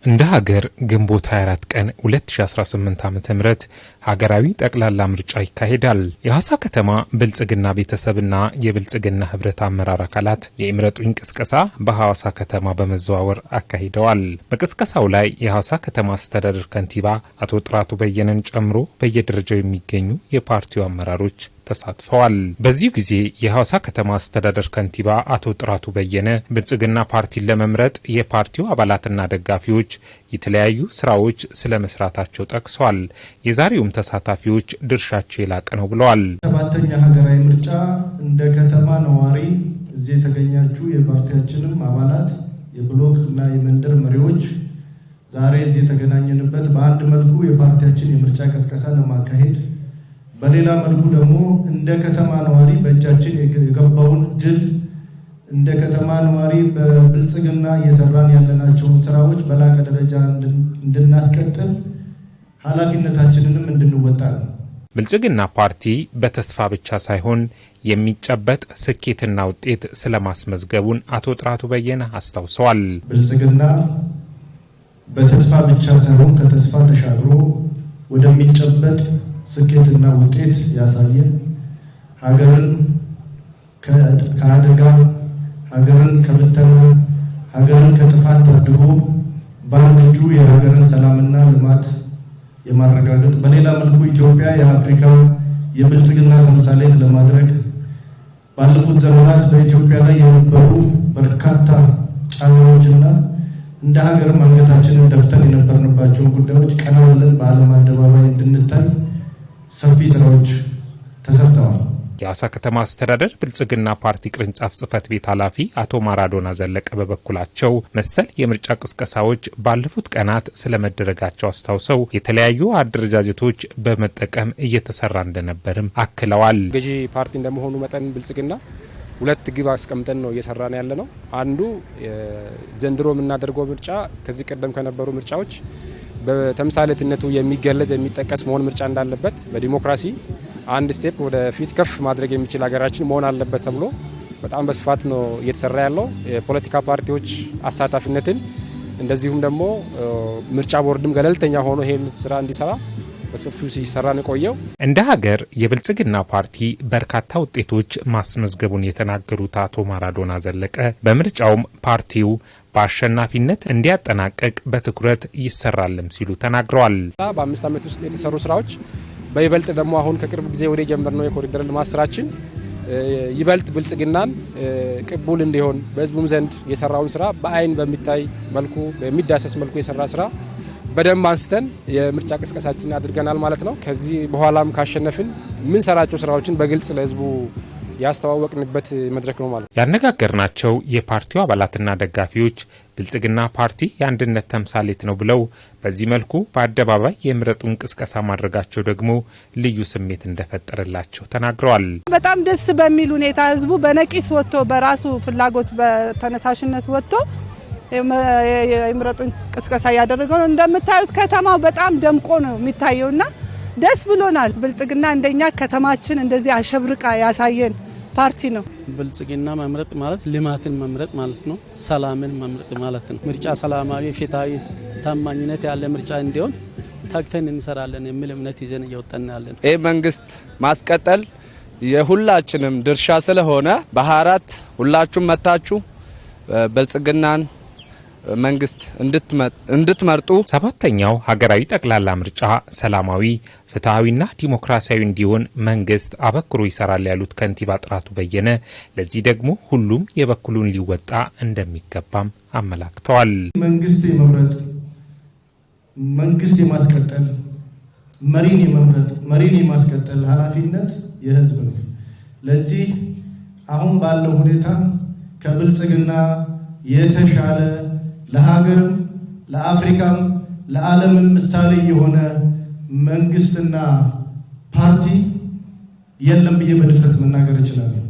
እንደ ሀገር ግንቦት 24 ቀን 2018 ዓ.ም ሀገራዊ ጠቅላላ ምርጫ ይካሄዳል። የሐዋሳ ከተማ ብልጽግና ቤተሰብና የብልጽግና ህብረት አመራር አካላት የምረጡኝ ቅስቀሳ በሐዋሳ ከተማ በመዘዋወር አካሂደዋል። በቅስቀሳው ላይ የሐዋሳ ከተማ አስተዳደር ከንቲባ አቶ ጥራቱ በየነን ጨምሮ በየደረጃው የሚገኙ የፓርቲው አመራሮች ተሳትፈዋል። በዚህ ጊዜ የሐዋሳ ከተማ አስተዳደር ከንቲባ አቶ ጥራቱ በየነ ብልጽግና ፓርቲን ለመምረጥ የፓርቲው አባላትና ደጋፊዎች የተለያዩ ስራዎች ስለመስራታቸው ጠቅሰዋል። የዛሬውም ተሳታፊዎች ድርሻቸው የላቀ ነው ብለዋል። ሰባተኛ ሀገራዊ ምርጫ እንደ ከተማ ነዋሪ እዚህ የተገኛችሁ የፓርቲያችንም አባላት የብሎክ እና የመንደር መሪዎች ዛሬ እዚህ የተገናኘንበት በአንድ መልኩ የፓርቲያችን የምርጫ ቅስቀሳ ለማካሄድ በሌላ መልኩ ደግሞ እንደ ከተማ ነዋሪ በእጃችን የገባውን ድል እንደ ከተማ ነዋሪ በብልጽግና እየሰራን ያለናቸውን ስራዎች በላቀ ደረጃ እንድናስቀጥል ኃላፊነታችንንም እንድንወጣ ነው። ብልጽግና ፓርቲ በተስፋ ብቻ ሳይሆን የሚጨበጥ ስኬትና ውጤት ስለማስመዝገቡን አቶ ጥራቱ በየነ አስታውሰዋል። ብልጽግና በተስፋ ብቻ ሳይሆን ከተስፋ ተሻግሮ ወደሚጨበጥ ስኬትና ውጤት ያሳየ ሀገርን ከአደጋ ሀገርን ከብተና ሀገርን ከጥፋት ታድጎ በአንድ እጁ የሀገርን ሰላምና ልማት የማረጋገጥ በሌላ መልኩ ኢትዮጵያ የአፍሪካ የብልጽግና ተምሳሌት ለማድረግ ባለፉት ዘመናት በኢትዮጵያ ላይ የነበሩ በርካታ ጫናዎችና እንደ ሀገርም አንገታችንን ደፍተን የነበርንባቸውን ጉዳዮች ቀና ብለን በዓለም አደባባይ እንድንታይ ሰፊ ስራዎች ተሰርተዋል። የሐዋሳ ከተማ አስተዳደር ብልጽግና ፓርቲ ቅርንጫፍ ጽህፈት ቤት ኃላፊ አቶ ማራዶና ዘለቀ በበኩላቸው መሰል የምርጫ ቅስቀሳዎች ባለፉት ቀናት ስለመደረጋቸው አስታውሰው የተለያዩ አደረጃጀቶች በመጠቀም እየተሰራ እንደነበርም አክለዋል። ገዢ ፓርቲ እንደመሆኑ መጠን ብልጽግና ሁለት ግብ አስቀምጠን ነው እየሰራን ያለ ነው። አንዱ ዘንድሮ የምናደርገው ምርጫ ከዚህ ቀደም ከነበሩ ምርጫዎች በተምሳሌትነቱ የሚገለጽ የሚጠቀስ መሆን ምርጫ እንዳለበት በዲሞክራሲ አንድ ስቴፕ ወደፊት ከፍ ማድረግ የሚችል ሀገራችን መሆን አለበት ተብሎ በጣም በስፋት ነው እየተሰራ ያለው። የፖለቲካ ፓርቲዎች አሳታፊነትን እንደዚሁም ደግሞ ምርጫ ቦርድም ገለልተኛ ሆኖ ይሄን ስራ እንዲሰራ በሰፊው ሲሰራ ነው ቆየው። እንደ ሀገር የብልጽግና ፓርቲ በርካታ ውጤቶች ማስመዝገቡን የተናገሩት አቶ ማራዶና ዘለቀ በምርጫውም ፓርቲው በአሸናፊነት እንዲያጠናቀቅ በትኩረት ይሰራልም ሲሉ ተናግረዋል። በ5 ዓመት ውስጥ የተሰሩ ስራዎች በይበልጥ ደግሞ አሁን ከቅርብ ጊዜ ወደ ጀመርነው የኮሪደር ልማት ስራችን ይበልጥ ብልጽግናን ቅቡል እንዲሆን በህዝቡም ዘንድ የሰራውን ስራ በአይን በሚታይ መልኩ በሚዳሰስ መልኩ የሰራ ስራ በደንብ አንስተን የምርጫ ቅስቀሳችን አድርገናል ማለት ነው። ከዚህ በኋላም ካሸነፍን ምን ሰራቸው ስራዎችን በግልጽ ለህዝቡ ያስተዋወቅንበት መድረክ ነው ማለት ነው። ያነጋገርናቸው የፓርቲው አባላትና ደጋፊዎች ብልጽግና ፓርቲ የአንድነት ተምሳሌት ነው ብለው በዚህ መልኩ በአደባባይ የምረጡን ቅስቀሳ ማድረጋቸው ደግሞ ልዩ ስሜት እንደፈጠረላቸው ተናግረዋል። በጣም ደስ በሚል ሁኔታ ህዝቡ በነቂስ ወጥቶ በራሱ ፍላጎት በተነሳሽነት ወጥቶ የምረጡን ቅስቀሳ ያደረገው ነው። እንደምታዩት ከተማው በጣም ደምቆ ነው የሚታየውና ደስ ብሎናል። ብልጽግና እንደኛ ከተማችን እንደዚህ አሸብርቃ ያሳየን ፓርቲ ነው። ብልጽግና መምረጥ ማለት ልማትን መምረጥ ማለት ነው። ሰላምን መምረጥ ማለት ነው። ምርጫ ሰላማዊ፣ ፍትሃዊ፣ ታማኝነት ያለ ምርጫ እንዲሆን ታግተን እንሰራለን የሚል እምነት ይዘን እየወጣን ያለን። ይህ መንግስት ማስቀጠል የሁላችንም ድርሻ ስለሆነ በ24 ሁላችሁም መታችሁ ብልጽግናን መንግስት እንድትመርጡ። ሰባተኛው ሀገራዊ ጠቅላላ ምርጫ ሰላማዊ ፍትሃዊና ዲሞክራሲያዊ እንዲሆን መንግስት አበክሮ ይሰራል ያሉት ከንቲባ ጥራቱ በየነ ለዚህ ደግሞ ሁሉም የበኩሉን ሊወጣ እንደሚገባም አመላክተዋል። መንግስት የመምረጥ መንግስት የማስቀጠል መሪን የመምረጥ መሪን የማስቀጠል ኃላፊነት የህዝብ ነው። ለዚህ አሁን ባለው ሁኔታ ከብልጽግና የተሻለ ለሀገርም ለአፍሪካም ለዓለምም ምሳሌ የሆነ መንግስትና ፓርቲ የለም ብዬ በድፍረት መናገር እችላለሁ።